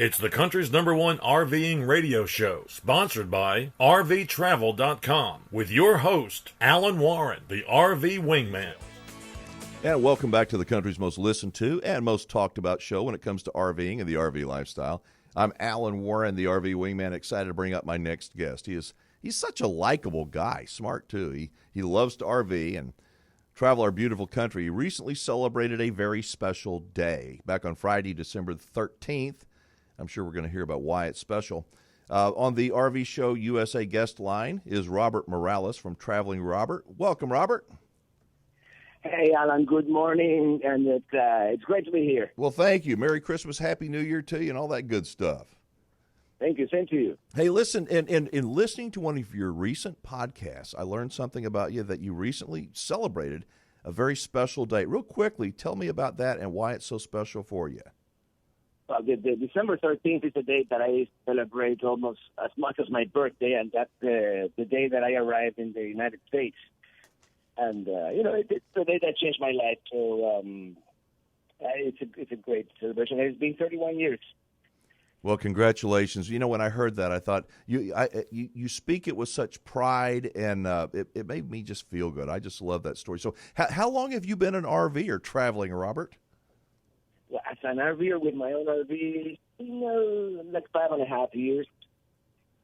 It's the country's #1 RVing radio show, sponsored by RVTravel.com, with your host, Alan Warren, the RV Wingman. And welcome back to the country's most listened to and most talked about show when it comes to RVing and the RV lifestyle. I'm Alan Warren, the RV Wingman, excited to bring up my next guest. He's such a likable guy, smart too. He loves to RV and travel our beautiful country. He recently celebrated a very special day. Back on Friday, December 13th, I'm sure we're going to hear about why it's special. On the RV Show USA guest line is Robert Morales from Traveling Robert. Welcome, Robert. Hey, Alan, good morning, and it's great to be here. Well, thank you. Merry Christmas, Happy New Year to you, and all that good stuff. Thank you. Same to you. Hey, listen, in listening to one of your recent podcasts, I learned something about you that you recently celebrated a very special day. Real quickly, tell me about that and why it's so special for you. Well, the December 13th is a date that I celebrate almost as much as my birthday, and that's the day that I arrived in the United States. And, it's the day that changed my life, so it's a great celebration. It's been 31 years. Well, congratulations. You know, when I heard that, I thought, you speak it with such pride, and it made me just feel good. I just love that story. So how long have you been an RVer traveling, Robert? Well, as an RVer with my own RV, like 5.5 years.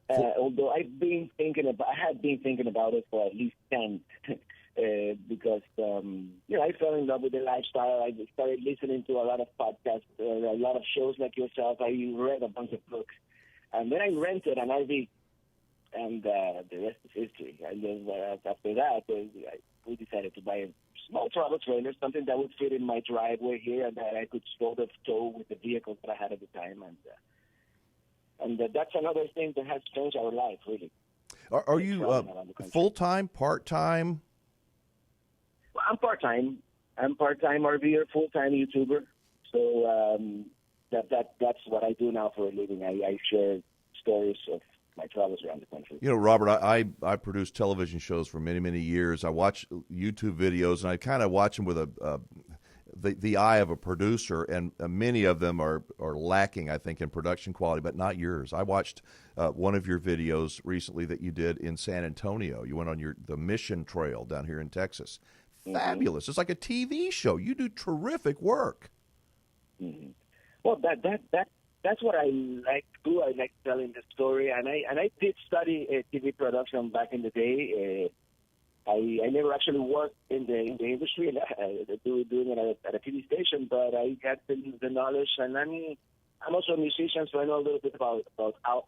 Although I had been thinking about it for at least 10. Because, I fell in love with the lifestyle. I started listening to a lot of podcasts, a lot of shows like yourself. I read a bunch of books. And then I rented an RV, and the rest is history. And then after that, we decided to buy a small travel trailer, something that would fit in my driveway here and that I could sort of tow with the vehicles that I had at the time. And that's another thing that has changed our life, really. Are you full-time, part-time? Well, I'm part-time. I'm part-time RVer, full-time YouTuber. So that's what I do now for a living. I share stories of my travels around the country. You know, Robert, I produced television shows for many, many years. I watch YouTube videos, and I kind of watch them with the eye of a producer, and many of them are lacking, I think, in production quality, but not yours. I watched one of your videos recently that you did in San Antonio. You went on the Mission Trail down here in Texas. Fabulous. Mm-hmm. It's like a TV show. You do terrific work. Mm-hmm. Well, that's what I like to do. I like telling the story, and I did study TV production back in the day. I never actually worked in the industry, doing it at a TV station, but I got the knowledge, and I'm also a musician, so I know a little bit about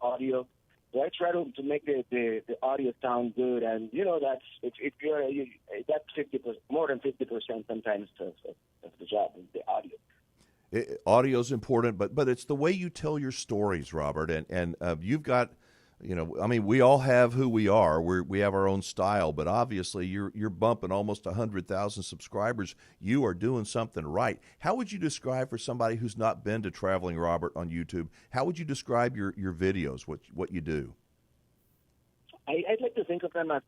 audio. So I try to make the audio sound good, and that's 50%, more than 50% sometimes of the job, the audio. Audio is important, but it's the way you tell your stories, Robert, and you've got. We all have who we are. We have our own style, but obviously you're bumping almost 100,000 subscribers. You are doing something right. How would you describe, for somebody who's not been to Traveling Robert on YouTube, how would you describe your videos, what you do? I'd like to think of them as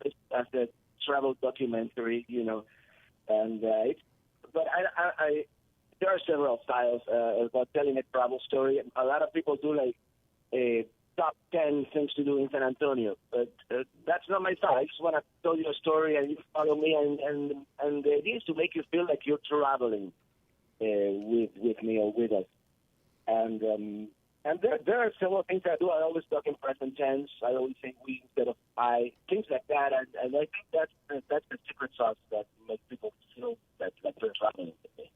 a travel documentary, and but there are several styles about telling a travel story. A lot of people do like a top 10 things to do in San Antonio, but that's not my style. I just want to tell you a story and you follow me, and the idea is to make you feel like you're traveling with me or with us. And there are several things I do. I always talk in present tense. I always say we instead of I, things like that. And I think that's the secret sauce that makes people feel that they're traveling with me.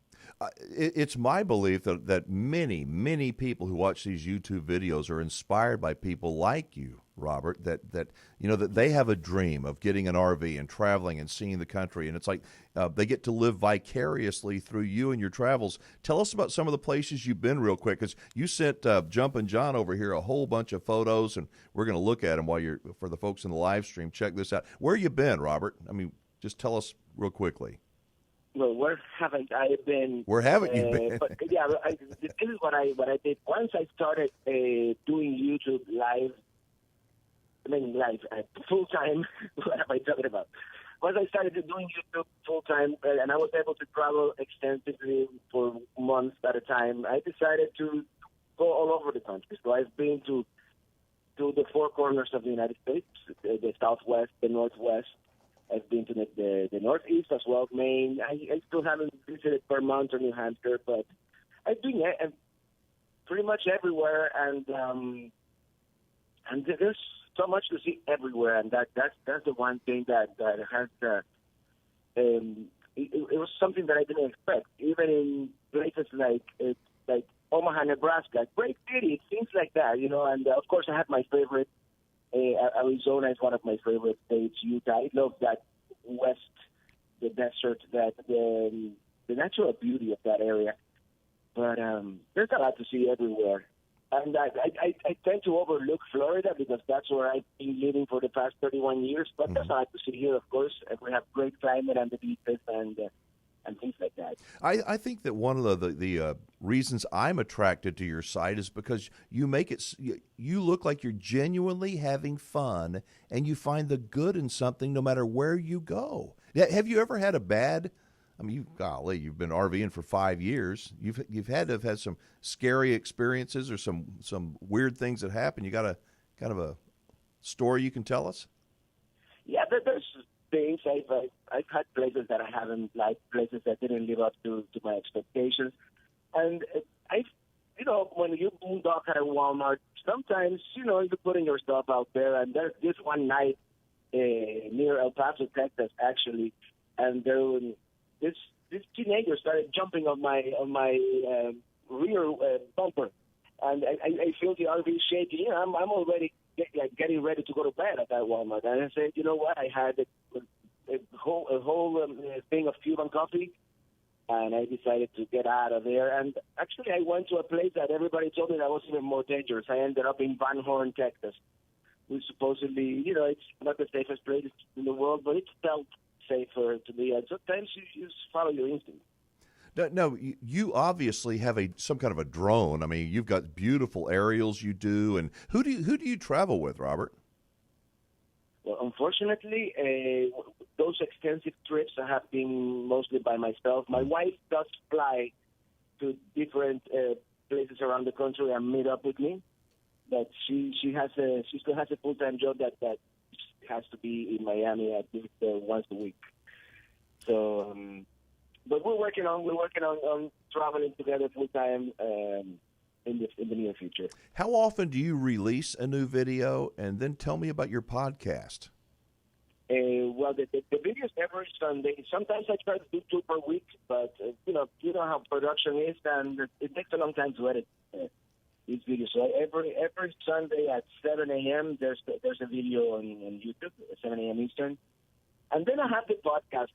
It's my belief that many, many people who watch these YouTube videos are inspired by people like you, Robert, that they have a dream of getting an RV and traveling and seeing the country, and it's like they get to live vicariously through you and your travels. Tell us about some of the places you've been real quick, because you sent Jumpin' John over here a whole bunch of photos, and we're going to look at them for the folks in the live stream. Check this out. Where you been, Robert? Just tell us real quickly. Well, where haven't I been? Where haven't you been? But, yeah, this is what I did. Once I started doing YouTube live, full time. What am I talking about? Once I started doing YouTube full time, and I was able to travel extensively for months at a time, I decided to go all over the country. So I've been to the four corners of the United States, the Southwest, the Northwest. I've been to the Northeast as well, Maine. I still haven't visited Vermont or New Hampshire, but I've been pretty much everywhere, and there's so much to see everywhere, and that's the one thing that has it was something that I didn't expect. Even in places like Omaha, Nebraska, great city, it seems like that, And of course, I have my favorite. Arizona is one of my favorite states. Utah, I love that west, the desert, that the natural beauty of that area. But there's a lot to see everywhere. And I tend to overlook Florida because that's where I've been living for the past 31 years. But there's a lot to see here, of course. And we have great climate and the beaches and things like that. I think that one of the reasons I'm attracted to your site is because you make it, you look like you're genuinely having fun and you find the good in something no matter where you go. Have you ever had a bad, you've been RVing for 5 years. You've had to have had some scary experiences or some weird things that happen. You got a kind of a story you can tell us? Yeah, there's things. I've had places that I haven't liked, places that didn't live up to my expectations. And when you boondock at a Walmart, sometimes, you're putting yourself out there. And there's this one night near El Paso, Texas, actually, and this teenager started jumping on my rear bumper. And I feel the RV shaking. I'm already getting ready to go to bed at that Walmart. And I said, you know what? I had a whole thing of Cuban coffee, and I decided to get out of there. And actually, I went to a place that everybody told me that was even more dangerous. I ended up in Van Horn, Texas, which supposedly, it's not the safest place in the world, but it felt safer to me. And sometimes you just follow your instinct. No, you obviously have some kind of a drone. You've got beautiful aerials you do. And who do you travel with, Robert? Well, unfortunately, those extensive trips have been mostly by myself. My wife does fly to different places around the country and meet up with me. But she still has a full-time job that has to be in Miami at least once a week. So. But we're working on traveling together full time in the near future. How often do you release a new video? And then tell me about your podcast. Well, the videos every Sunday. Sometimes I try to do 2 per week, but you know how production is, and it takes a long time to edit these videos. So every Sunday at 7 a.m. there's a video on YouTube at 7 a.m. Eastern, and then I have the podcast.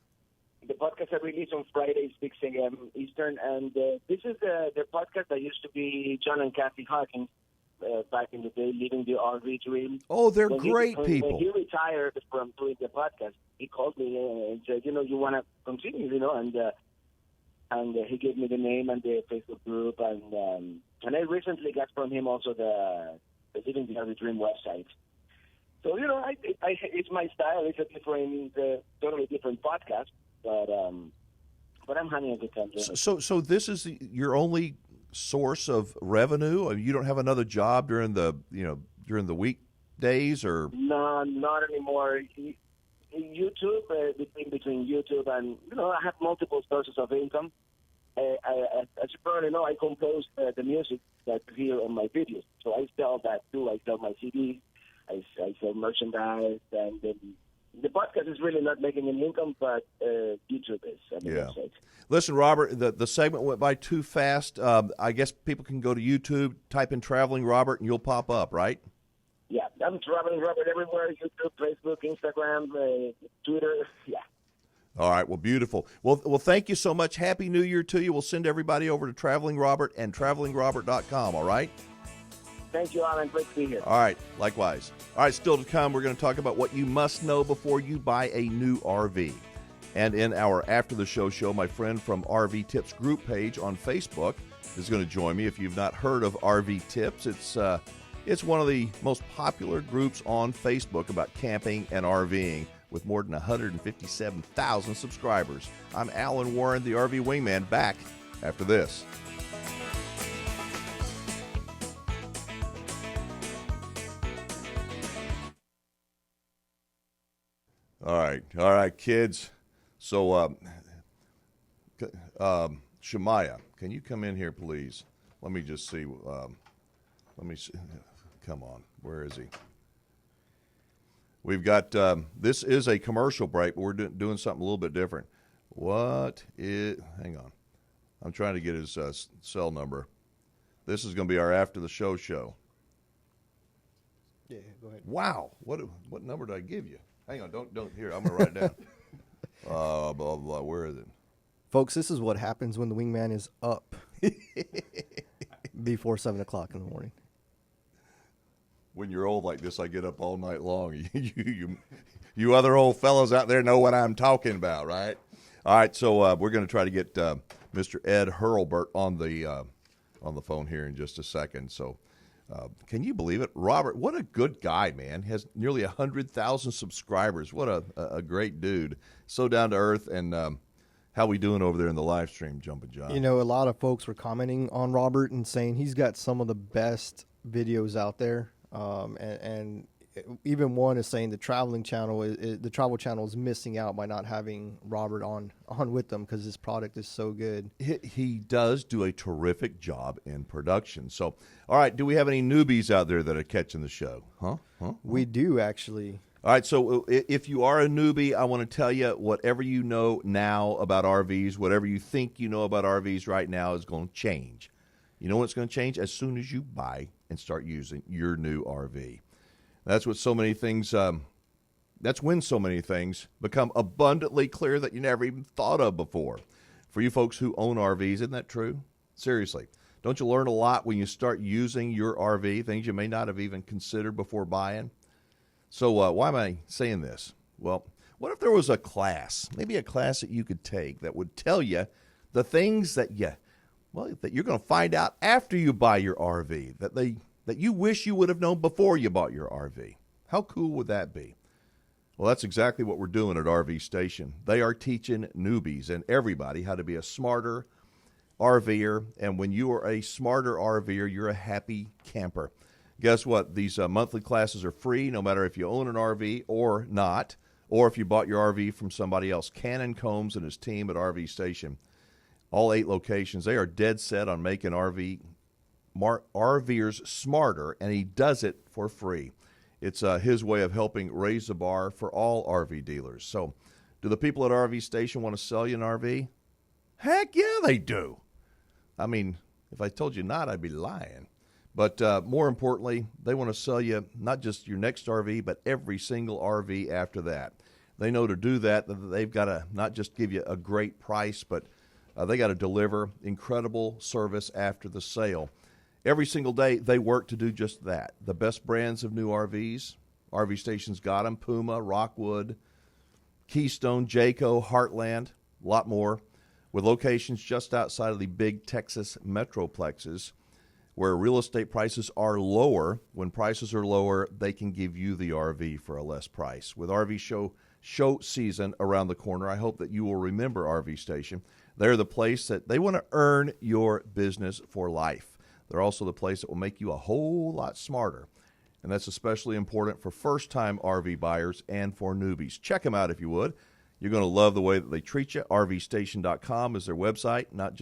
The podcast I release on Friday, 6 a.m. Eastern, and this is the podcast that used to be John and Kathy Hawkins back in the day, living the RV dream. Oh, they're great people. When he retired from doing the podcast, he called me and said, you want to continue, and he gave me the name and the Facebook group, and I recently got from him also the Living the RV Dream website. So, it's my style. It's a totally different podcast. But I'm having a good time doing it. So this is your only source of revenue? You don't have another job during the weekdays, or? No, not anymore. YouTube, between YouTube and I have multiple sources of income. As you probably know, I compose the music that you hear on my videos, so I sell that too. I sell my CDs, I sell merchandise, and the podcast is really not making any income, but YouTube is. Listen, Robert, the segment went by too fast. I guess people can go to YouTube, type in Traveling Robert, and you'll pop up, right? Yeah, I'm Traveling Robert everywhere, YouTube, Facebook, Instagram, Twitter, yeah. All right, well, beautiful. Well, thank you so much. Happy New Year to you. We'll send everybody over to Traveling Robert and TravelingRobert.com, all right? Thank you, Alan. Great to be here. All right, likewise. All right, still to come, we're going to talk about what you must know before you buy a new RV. And in our After the Show, my friend from RV Tips group page on Facebook is going to join me. If you've not heard of RV Tips, it's one of the most popular groups on Facebook about camping and RVing with more than 157,000 subscribers. I'm Alan Warren, the RV Wingman, back after this. All right, kids. So, Shemaiah, can you come in here, please? Let me just see. Let me see. Come on, where is he? We've got, this is a commercial break, but we're doing something a little bit different. Hang on. I'm trying to get his cell number. This is going to be our after the show. Yeah, go ahead. Wow, what number did I give you? Hang on, don't here. I'm going to write it down. Blah, blah, blah. Where is it? Folks, this is what happens when the wingman is up before 7 o'clock in the morning. When you're old like this, I get up all night long. You other old fellows out there know what I'm talking about, right? All right, so we're going to try to get Mr. Ed Hurlbert on the phone here in just a second. So can you believe it? Robert, what a good guy, man. Has nearly 100,000 subscribers. What a great dude. So down to earth. And how we doing over there in the live stream, Jumpin' John? You know, a lot of folks were commenting on Robert and saying he's got some of the best videos out there. And even one is saying the travel channel is missing out by not having Robert on with them because his product is so good. He does do a terrific job in production. So, all right, do we have any newbies out there that are catching the show? Huh? We do, actually. All right, so if you are a newbie, I want to tell you whatever you know now about RVs, whatever you think you know about RVs right now is going to change. You know what's going to change? As soon as you buy and start using your new RV. That's what so many things, that's when so many things become abundantly clear that you never even thought of before. For you folks who own RVs, isn't that true? Seriously. Don't you learn a lot when you start using your RV, things you may not have even considered before buying? So why am I saying this? Well, what if there was a class, maybe a class that you could take that would tell you the things that you're going to find out after you buy your RV, that you wish you would have known before you bought your RV. How cool would that be? Well, that's exactly what we're doing at RV Station. They are teaching newbies and everybody how to be a smarter RVer, and when you are a smarter RVer, you're a happy camper. Guess what? These monthly classes are free, no matter if you own an RV or not, or if you bought your RV from somebody else. Cannon Combs and his team at RV Station, all 8 locations, they are dead set on making RVers smarter, and he does it for free. It's his way of helping raise the bar for all RV dealers. So, do the people at RV Station want to sell you an RV? Heck yeah, they do. I mean, if I told you not, I'd be lying. But more importantly, they want to sell you not just your next RV, but every single RV after that. They know to do that, they've got to not just give you a great price, but they got to deliver incredible service after the sale. Every single day, they work to do just that. The best brands of new RVs, RV Station's got them: Puma, Rockwood, Keystone, Jayco, Heartland, a lot more, with locations just outside of the big Texas metroplexes where real estate prices are lower. When prices are lower, they can give you the RV for a less price. With RV show season around the corner, I hope that you will remember RV Station. They're the place that they want to earn your business for life. They're also the place that will make you a whole lot smarter. And that's especially important for first-time RV buyers and for newbies. Check them out if you would. You're going to love the way that they treat you. RVStation.com is their website, not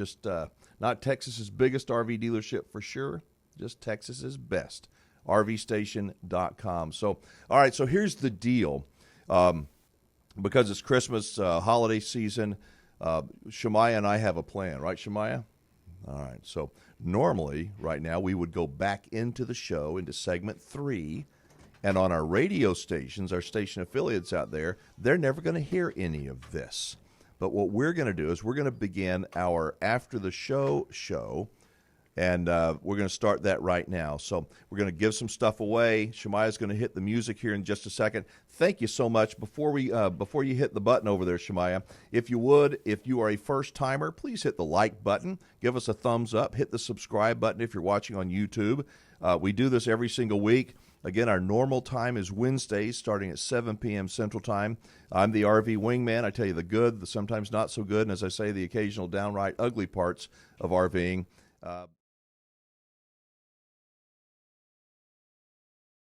Texas's biggest RV dealership for sure, just Texas's best. RVStation.com. So, all right, so here's the deal. Because it's Christmas holiday season, Shemaiah and I have a plan, right, Shemaiah? All right, so normally right now we would go back into the show, into segment 3, and on our radio stations, our station affiliates out there, they're never going to hear any of this. But what we're going to do is we're going to begin our after the show, and we're going to start that right now. So we're going to give some stuff away. Shemaiah's going to hit the music here in just a second. Thank you so much. Before you hit the button over there, Shemaiah, if you are a first-timer, please hit the like button. Give us a thumbs up. Hit the subscribe button if you're watching on YouTube. We do this every single week. Again, our normal time is Wednesdays, starting at 7 p.m. Central Time. I'm the RV wingman. I tell you the good, the sometimes not so good, and as I say, the occasional downright ugly parts of RVing.